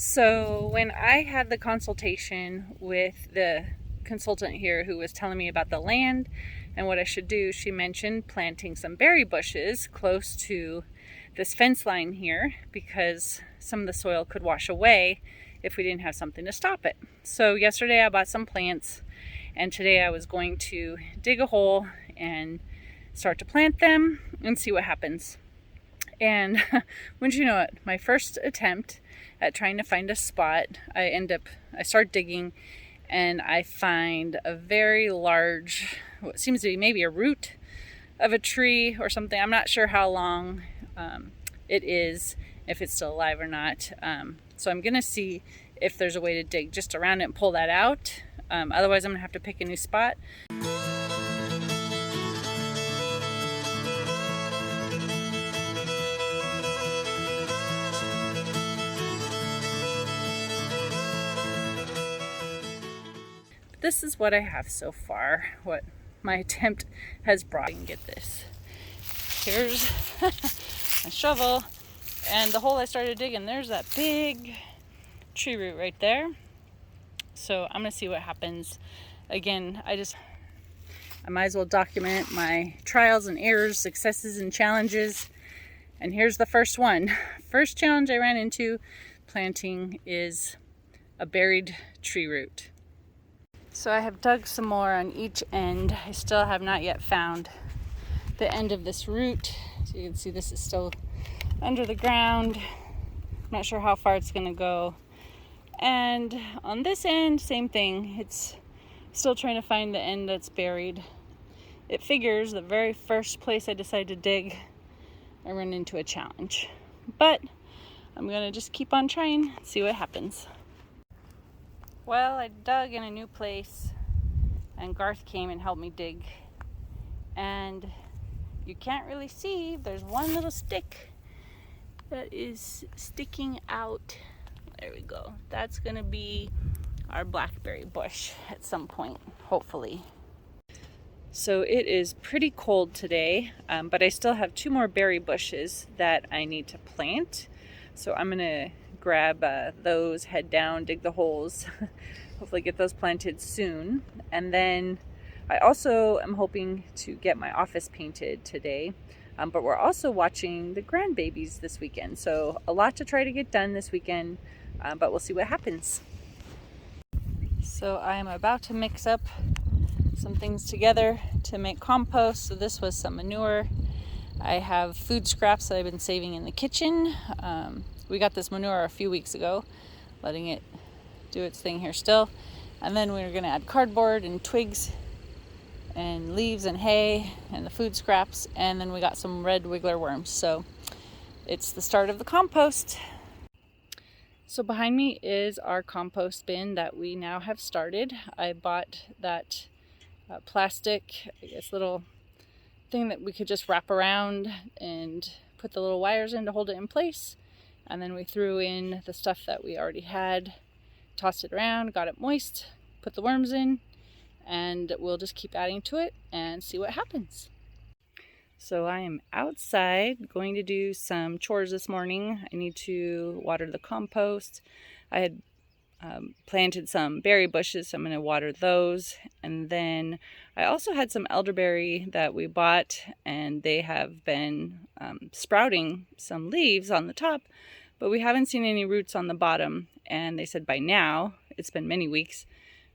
So when I had the consultation with the consultant here who was telling me about the land and what I should do, she mentioned planting some berry bushes close to this fence line here because some of the soil could wash away if we didn't have something to stop it. So yesterday I bought some plants, and today I was going to dig a hole and start to plant them and see what happens. And wouldn't you know it, my first attempt at trying to find a spot, I start digging and I find a very large, what seems to be maybe a root of a tree or something. I'm not sure how long it is, if it's still alive or not. So I'm gonna see if there's a way to dig just around it and pull that out. Otherwise I'm gonna have to pick a new spot. This is what I have so far, what my attempt has brought. I can get this. Here's my shovel and the hole I started digging. There's that big tree root right there. So I'm gonna see what happens. Again, I might as well document my trials and errors, successes and challenges. And here's the first one. First challenge I ran into planting is a buried tree root. So I have dug some more on each end. I still have not yet found the end of this root. So you can see this is still under the ground. I'm not sure how far it's gonna go. And on this end, same thing. It's still trying to find the end that's buried. It figures the very first place I decide to dig, I run into a challenge. But I'm gonna just keep on trying, see what happens. Well, I dug in a new place and Garth came and helped me dig. And you can't really see, there's one little stick that is sticking out. There we go. That's gonna be our blackberry bush at some point, hopefully. So it is pretty cold today, but I still have 2 more berry bushes that I need to plant. So I'm gonna grab those, head down, dig the holes, hopefully get those planted soon. And then I also am hoping to get my office painted today, but we're also watching the grandbabies this weekend. So a lot to try to get done this weekend, but we'll see what happens. So I am about to mix up some things together to make compost. So this was some manure. I have food scraps that I've been saving in the kitchen. We got this manure a few weeks ago, letting it do its thing here still. And then we were gonna add cardboard and twigs and leaves and hay and the food scraps. And then we got some red wiggler worms. So it's the start of the compost. So behind me is our compost bin that we now have started. I bought that plastic, I guess, little thing that we could just wrap around and put the little wires in to hold it in place. And then we threw in the stuff that we already had, tossed it around, got it moist, put the worms in, and we'll just keep adding to it and see what happens. So I am outside going to do some chores this morning. I need to water the compost. I had planted some berry bushes, so I'm going to water those. And then I also had some elderberry that we bought, and they have been sprouting some leaves on the top, but we haven't seen any roots on the bottom. And they said by now, it's been many weeks,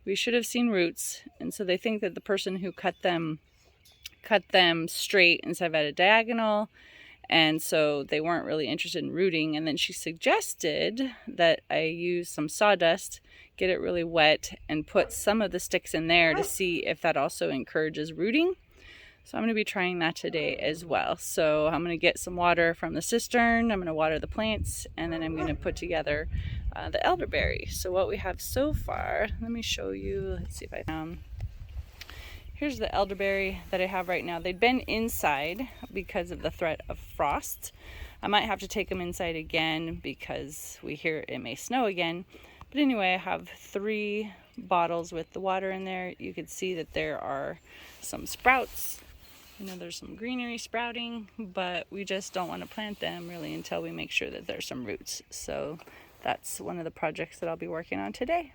we should have seen roots. And so they think that the person who cut them straight instead of at a diagonal, and so they weren't really interested in rooting. And then she suggested that I use some sawdust, get it really wet, and put some of the sticks in there to see if that also encourages rooting. So I'm going to be trying that today as well. So I'm going to get some water from the cistern, I'm going to water the plants, and then I'm going to put together the elderberry. So what we have so far, let me show you, let's see if I found. Here's the elderberry that I have right now. They'd been inside because of the threat of frost. I might have to take them inside again because we hear it may snow again. But anyway, I have 3 bottles with the water in there. You can see that there are some sprouts. You know, there's some greenery sprouting, but we just don't want to plant them really until we make sure that there's some roots. So that's one of the projects that I'll be working on today.